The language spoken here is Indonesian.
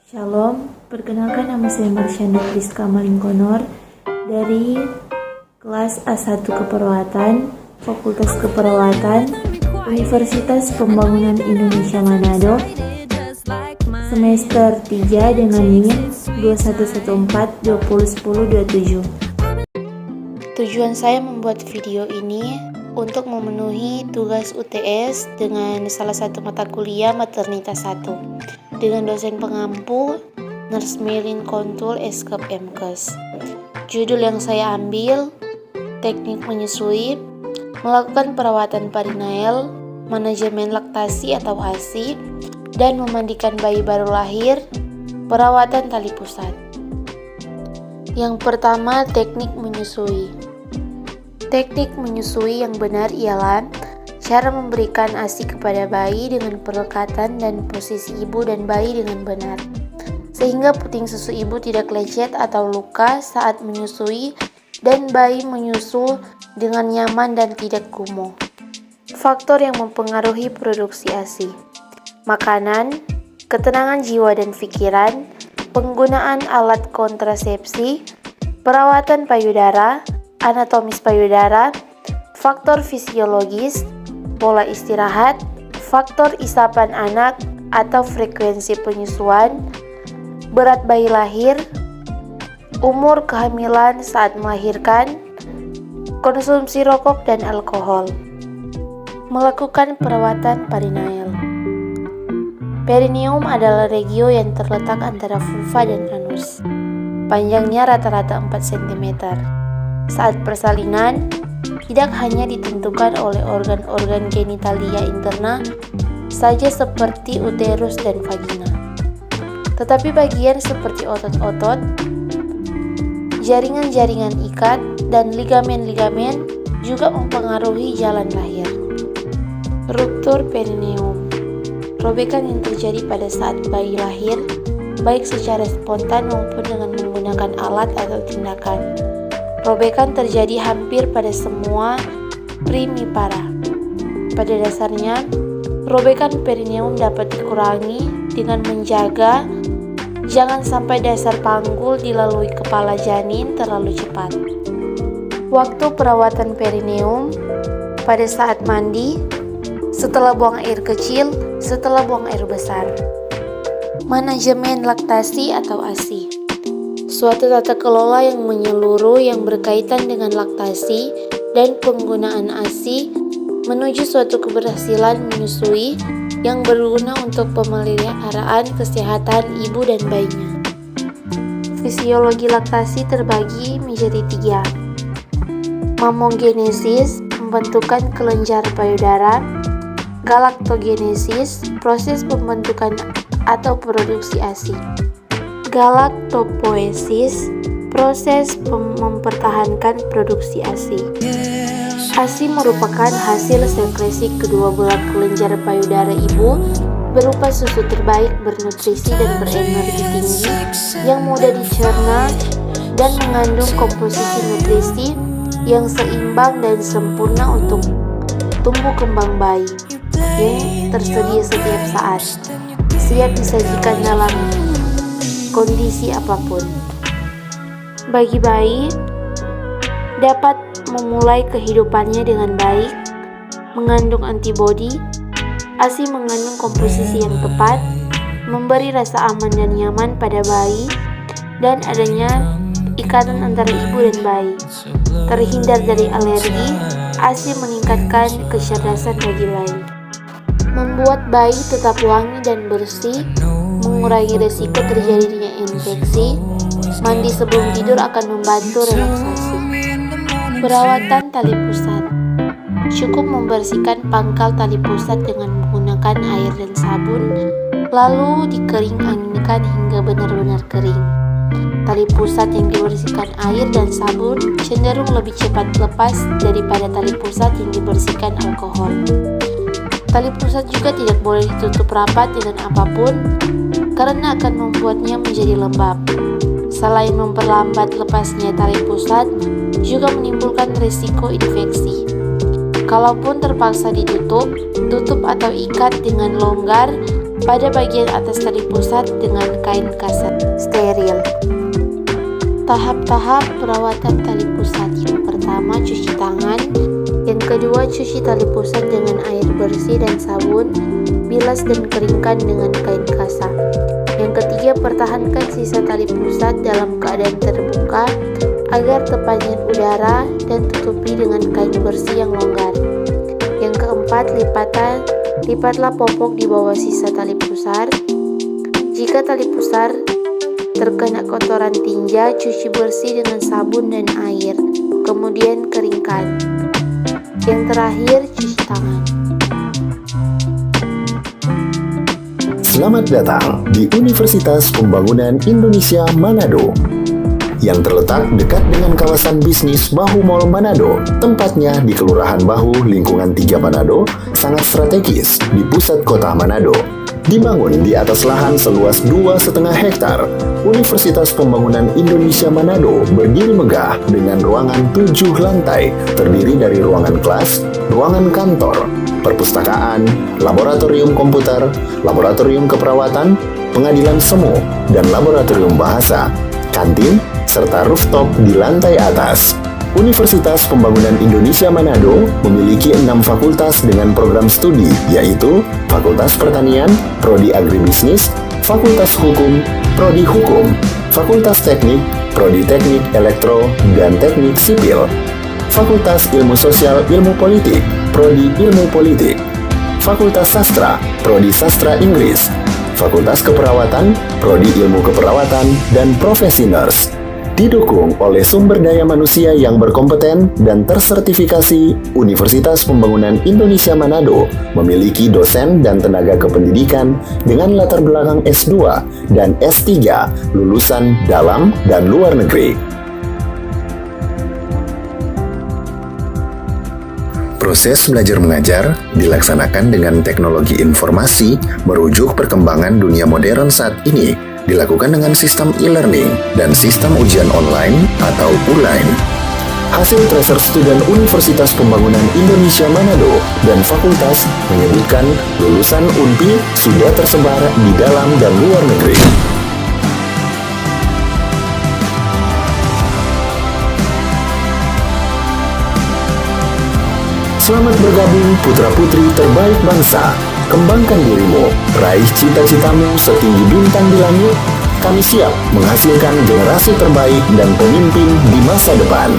Shalom, perkenalkan nama saya Marsyanda Priska Malingkonor dari kelas A1 Keperawatan, Fakultas Keperawatan, Universitas Pembangunan Indonesia Manado, semester 3 dengan NIM 2114-2010-27. Tujuan saya membuat video ini untuk memenuhi tugas UTS dengan salah satu mata kuliah Maternitas 1 dengan dosen pengampu Nurse Melin Kontul Eskap MKes. Judul yang saya ambil, teknik menyusui, melakukan perawatan perinatal, manajemen laktasi atau ASI, dan memandikan bayi baru lahir, perawatan tali pusat. Yang pertama, teknik menyusui. Teknik menyusui yang benar ialah cara memberikan ASI kepada bayi dengan perlekatan dan posisi ibu dan bayi dengan benar, sehingga puting susu ibu tidak lecet atau luka saat menyusui dan bayi menyusu dengan nyaman dan tidak kumuh. Faktor yang mempengaruhi produksi ASI: makanan, ketenangan jiwa dan pikiran, penggunaan alat kontrasepsi, perawatan payudara, anatomis payudara, faktor fisiologis, pola istirahat, faktor isapan anak atau frekuensi penyusuan, berat bayi lahir, umur kehamilan saat melahirkan, konsumsi rokok dan alkohol. Melakukan perawatan perinatal. Perineum adalah regio yang terletak antara vulva dan anus. Panjangnya rata-rata 4 cm. Saat persalinan, tidak hanya ditentukan oleh organ-organ genitalia interna saja seperti uterus dan vagina, tetapi bagian seperti otot-otot, jaringan-jaringan ikat, dan ligamen-ligamen juga mempengaruhi jalan lahir. Ruptur perineum, robekan yang terjadi pada saat bayi lahir, baik secara spontan maupun dengan menggunakan alat atau tindakan. Robekan terjadi hampir pada semua primipara. Pada dasarnya, robekan perineum dapat dikurangi dengan menjaga jangan sampai dasar panggul dilalui kepala janin terlalu cepat. Waktu perawatan perineum: pada saat mandi, setelah buang air kecil, setelah buang air besar. Manajemen laktasi atau ASI. Suatu tata kelola yang menyeluruh yang berkaitan dengan laktasi dan penggunaan ASI menuju suatu keberhasilan menyusui yang berguna untuk pemeliharaan kesehatan ibu dan bayinya. Fisiologi laktasi terbagi menjadi 3. Mamogenesis, pembentukan kelenjar payudara. Galaktogenesis, proses pembentukan atau produksi ASI. Galaktopoiesis, proses mempertahankan produksi ASI. ASI merupakan hasil sekresi kedua belah kelenjar payudara ibu berupa susu terbaik bernutrisi dan berenergi tinggi yang mudah dicerna dan mengandung komposisi nutrisi yang seimbang dan sempurna untuk tumbuh kembang bayi yang tersedia setiap saat, siap disajikan dalam kondisi apapun. Bagi bayi, dapat memulai kehidupannya dengan baik, mengandung antibodi, ASI mengandung komposisi yang tepat, memberi rasa aman dan nyaman pada bayi, dan adanya ikatan antara ibu dan bayi. Terhindar dari alergi, ASI meningkatkan kecerdasan bagi bayi. Membuat bayi tetap wangi dan bersih, mengurangi risiko terjadinya infeksi. Mandi sebelum tidur akan membantu relaksasi. Perawatan tali pusat. Cukup membersihkan pangkal tali pusat dengan menggunakan air dan sabun, lalu dikering-anginkan hingga benar-benar kering. Tali pusat yang dibersihkan air dan sabun cenderung lebih cepat lepas daripada tali pusat yang dibersihkan alkohol. Tali pusat juga tidak boleh ditutup rapat dengan apapun karena akan membuatnya menjadi lembab. Selain memperlambat lepasnya tali pusat, juga menimbulkan risiko infeksi. Kalaupun terpaksa ditutup, tutup atau ikat dengan longgar pada bagian atas tali pusat dengan kain kasa steril. Tahap-tahap perawatan tali pusat. Yang pertama, cuci tangan. Yang kedua, cuci tali pusat dengan air bersih dan sabun. Bilas dan keringkan dengan kain kasa. Yang ketiga, pertahankan sisa tali pusat dalam keadaan terbuka agar terpanjat udara dan tutupi dengan kain bersih yang longgar. Yang keempat, lipatlah popok di bawah sisa tali pusar. Jika tali pusar terkena kotoran tinja, cuci bersih dengan sabun dan air, kemudian keringkan. Yang terakhir, cuci tangan. Selamat datang di Universitas Pembangunan Indonesia Manado yang terletak dekat dengan kawasan bisnis Bahu Mall Manado. Tempatnya di Kelurahan Bahu, Lingkungan 3 Manado, sangat strategis di pusat kota Manado. Dibangun di atas lahan seluas 2,5 hektar, Universitas Pembangunan Indonesia Manado berdiri megah dengan ruangan 7 lantai, terdiri dari ruangan kelas, ruangan kantor, perpustakaan, laboratorium komputer, laboratorium keperawatan, pengadilan semu, dan laboratorium bahasa, kantin, serta rooftop di lantai atas. Universitas Pembangunan Indonesia Manado memiliki 6 fakultas dengan program studi, yaitu Fakultas Pertanian, Prodi Agribisnis, Fakultas Hukum, Prodi Hukum, Fakultas Teknik, Prodi Teknik Elektro dan Teknik Sipil, Fakultas Ilmu Sosial Ilmu Politik, Prodi Ilmu Politik, Fakultas Sastra, Prodi Sastra Inggris, Fakultas Keperawatan, Prodi Ilmu Keperawatan, dan Profesi Nurse. Didukung oleh sumber daya manusia yang berkompeten dan tersertifikasi, Universitas Pembangunan Indonesia Manado memiliki dosen dan tenaga kependidikan dengan latar belakang S2 dan S3 lulusan dalam dan luar negeri. Proses belajar mengajar dilaksanakan dengan teknologi informasi merujuk perkembangan dunia modern saat ini, dilakukan dengan sistem e-learning dan sistem ujian online atau ULAIN. Hasil tracer student Universitas Pembangunan Indonesia Manado dan fakultas menyebutkan lulusan UNPI sudah tersebar di dalam dan luar negeri. Selamat bergabung putra-putri terbaik bangsa. Kembangkan dirimu, raih cita-citamu setinggi bintang di langit. Kami siap menghasilkan generasi terbaik dan pemimpin di masa depan.